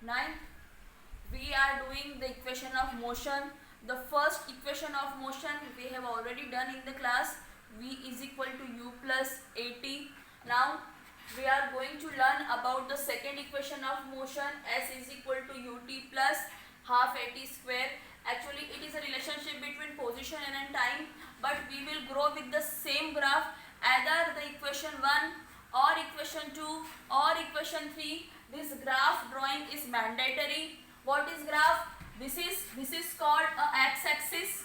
Ninth, we are doing the equation of motion. The first equation of motion we have already done in the class. V is equal to u plus at. Now we are going to learn about the second equation of motion. S is equal to ut plus half at square. Actually it is a relationship between position and time, but we will grow with the same graph, either the equation 1 or equation 2 or equation 3. This graph drawing is mandatory. What is graph? This is called a x-axis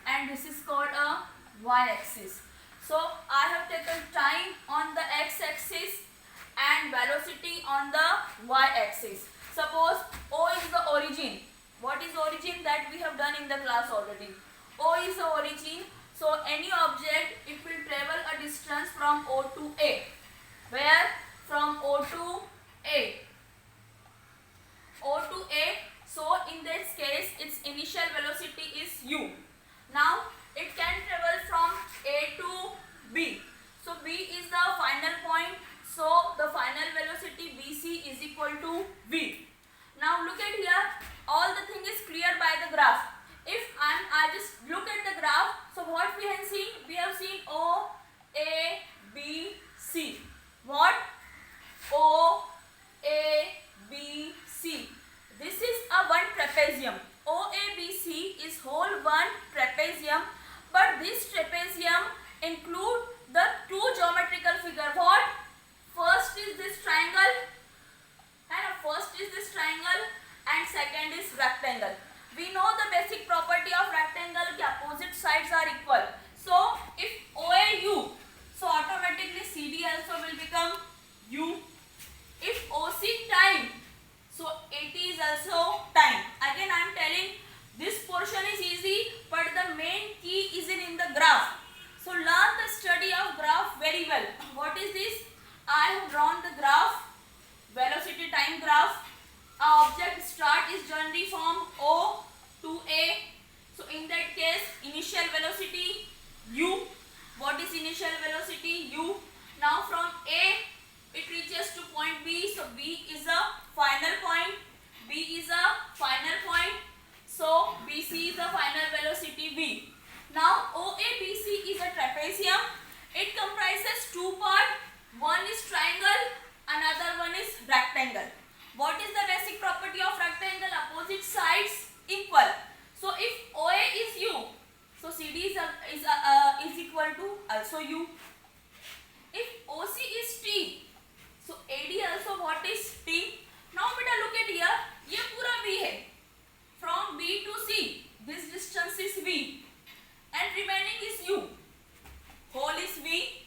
and this is called a y-axis. So I have taken time on the x-axis and velocity on the y-axis. Suppose O is the origin. What is origin? That we have done in the class already. O is the origin. So any object, it will travel a distance from O to A. Where? From O to A. O to A. So in this case its initial velocity is u. Now it can travel from A to B. So B is the final point. So the final velocity BC is equal to V. Now look at here. All the thing is clear by the graph. If I just look at the graph, so what we have seen? We have seen O, A, B, C. What? O, A, B, C. This is a one trapezium. OABC is whole one trapezium, but this trapezium include the two geometrical figure. What? First is this triangle, and second is rectangle. We know the basic property of rectangle, the opposite sides are equal. So if OAU, so automatically CD also will become U. If OC time, so AT is also time. Again I am telling, this portion is easy, but the main key is in the graph. So learn the study of graph very well. What is this? I have drawn the graph, velocity time graph. Our object start is journey from O to A. So in that case initial velocity u. What is initial velocity? U. Now from A it reaches to point B. So B is a final point. B is a final point. So BC is the final velocity V. Now OABC is a trapezium. It comprises two parts. One is triangle, another one is rectangle. What is the basic property of rectangle? Opposite sides equal. So if OA is U, so CD is equal to also U. If OC is T, so AD also what is T? Now beta look at here, ये पूरा V है. From B to C, this distance is V, and remaining is U. Whole is V,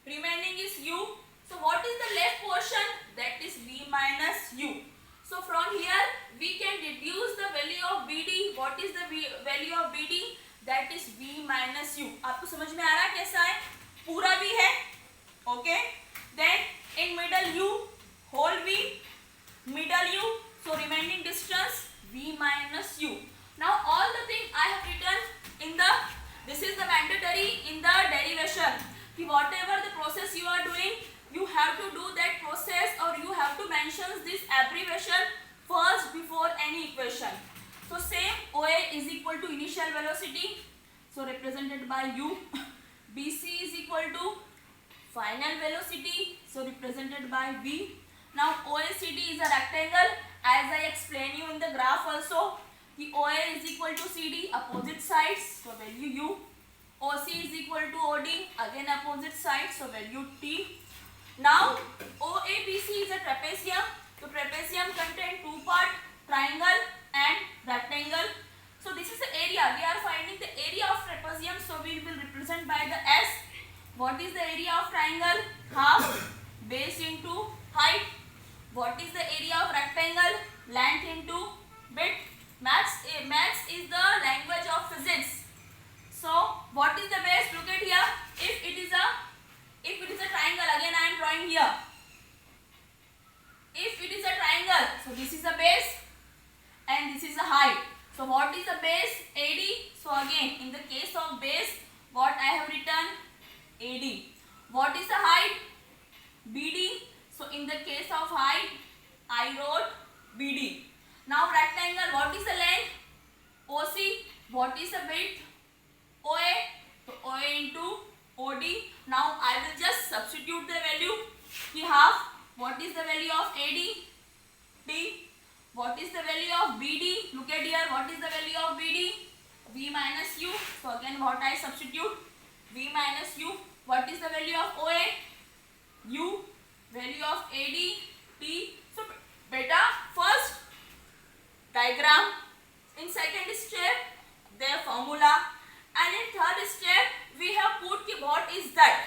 remaining is U. So what is the left portion? That is V minus U. So from here we can deduce the value of BD. What is the value of BD? That is V minus U. आपको समझ में आ रहा है कैसा है? पूरा V है. Okay. Then in middle U, whole V, middle U. So remaining distance V minus U. Now all the thing I have written in the, this is the mandatory in the derivation. कि whatever the process you are doing, you have to do that process, or you have to mention this abbreviation first before any equation. So same, OA is equal to initial velocity, so represented by U. BC is equal to final velocity, so represented by V. Now OACD is a rectangle, as I explained you in the graph also. The OA is equal to CD, opposite sides, so value U. OC is equal to OD, again opposite sides, so value T. Now OABC is a trapezium. So trapezium contains two parts, triangle and rectangle. So this is the area. We are finding the area of trapezium, so we will represent by the S. What is the area of triangle? Half base into height. What is the area of rectangle? Length into width. Maths is the language of physics. So what is the base? Look at here. If it is a triangle, again I am drawing here. If it is a triangle, so this is the base and this is the height. So what is the base? AD. So again in the case of base, what I have written? AD. What is the height? BD. So in the case of height, I wrote BD. Now rectangle, what is the length? OC. What is the width? OA. So OA into OD. Now I will just substitute the value. कि half. What is the value of AD? T. What is the value of BD? Look at here. What is the value of BD? V minus U. So again what I substitute? V minus U. What is the value of OA? U. Value of AD? T. So beta, first diagram, in second step their formula, and in third step we have put what is that,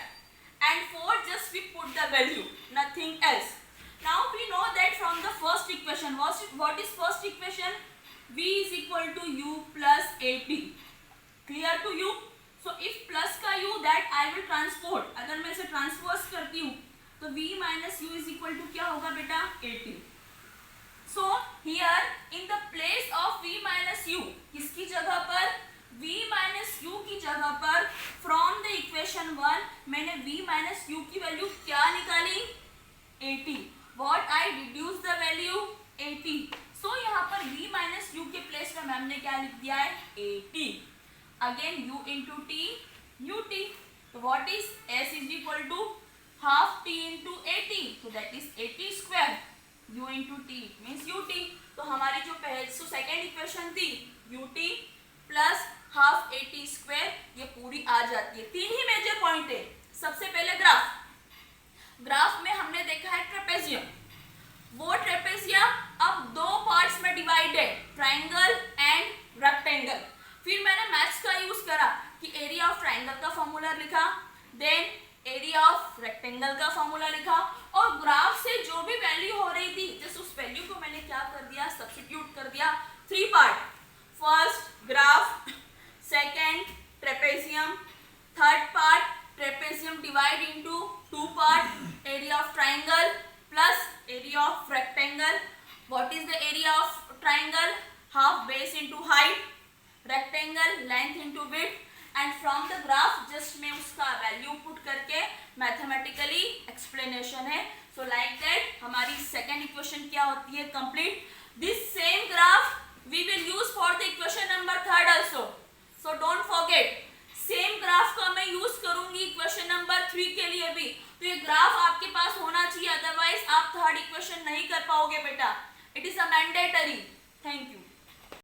and fourth just we put the value, nothing else. Now we know that from the first equation, what is first equation? V is equal to U plus AT. Clear to you? So if plus का U that I will transport, अगर मैं इसे transpose करती हूँ तो V minus U is equal to क्या होगा बेटा? AT. So here in the place of V minus U, किसकी जगह पर? V minus U की जगह पर from the equation 1 मैंने V minus U की वैल्यू क्या निकाली? 80. What I reduce the value? 80. So यहाँ पर V minus U के प्लेस में मैम ने क्या लिख दिया है? 80. Again U into T, UT. So what is S is equal to half T into 80. So that is 80 square. U into T means UT. तो हमारी जो सेकेंड इक्वेशन थी UT प्लस हाफ 80 स्क्वायर, ये पूरी आ जाती है. तीन ही मेजर पॉइंट है. सबसे पहले ग्राफ में हमने देखा है ट्रेपेजियम. वो ट्रेपेजियम अब दो पार्ट्स में डिवाइडेड, ट्रायंगल एंड रेक्टेंगल. फिर मैंने मैथ्स का यूज करा कि एरिया ऑफ ट्रायंगल का फॉर्मूला लिखा, देन एरिया ऑफ रेक्टेंगल का फॉर्मूला लिखा, और ग्राफ से जो भी वैल्यू हो रही थी जस्ट उस वैल्यू को मैंने क्या कर दिया? सब्स्टिट्यूट कर दिया. Three part, first graph, second trapezium, third part trapezium divide into two part, area of triangle plus area of rectangle. What is the area of triangle? Half base into height, rectangle length into width, and from the graph just मैं उसका value put करके mathematically explanation है. So like that हमारी second equation क्या होती है? Complete. This same graph we will use for the equation number third also. So don't forget, same graph का मैं यूज करूंगी इक्वेशन नंबर 3 के लिए भी. तो ये ग्राफ आपके पास होना चाहिए, अदरवाइज आप थर्ड इक्वेशन नहीं कर पाओगे बेटा. It is a mandatory. Thank you.